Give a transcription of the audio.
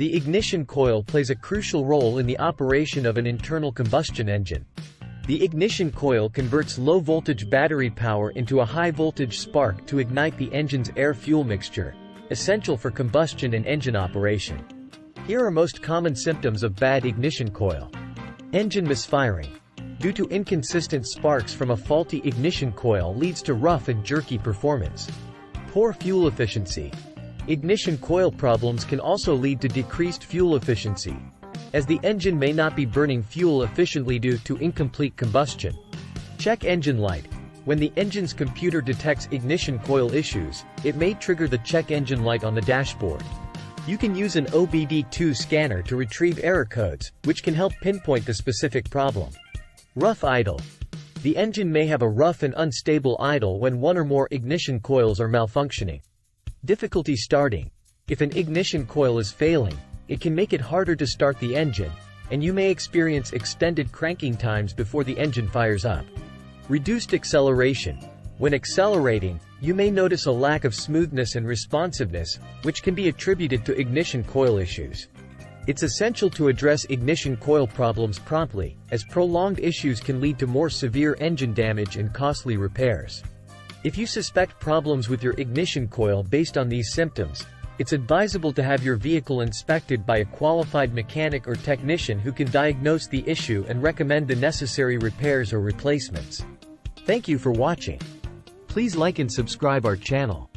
The ignition coil plays a crucial role in the operation of an internal combustion engine. The ignition coil converts low-voltage battery power into a high-voltage spark to ignite the engine's air-fuel mixture, essential for combustion and engine operation. Here are most common symptoms of bad ignition coil. Engine misfiring. Due to inconsistent sparks from a faulty ignition coil leads to rough and jerky performance. Poor fuel efficiency. Ignition coil problems can also lead to decreased fuel efficiency, as the engine may not be burning fuel efficiently due to incomplete combustion. Check engine light. When the engine's computer detects ignition coil issues, it may trigger the check engine light on the dashboard. You can use an OBD2 scanner to retrieve error codes, which can help pinpoint the specific problem. Rough idle. The engine may have a rough and unstable idle when one or more ignition coils are malfunctioning. Difficulty starting. If an ignition coil is failing, it can make it harder to start the engine, and you may experience extended cranking times before the engine fires up. Reduced acceleration. When accelerating, you may notice a lack of smoothness and responsiveness, which can be attributed to ignition coil issues. It's essential to address ignition coil problems promptly, as prolonged issues can lead to more severe engine damage and costly repairs. If you suspect problems with your ignition coil based on these symptoms, it's advisable to have your vehicle inspected by a qualified mechanic or technician who can diagnose the issue and recommend the necessary repairs or replacements. Thank you for watching. Please like and subscribe our channel.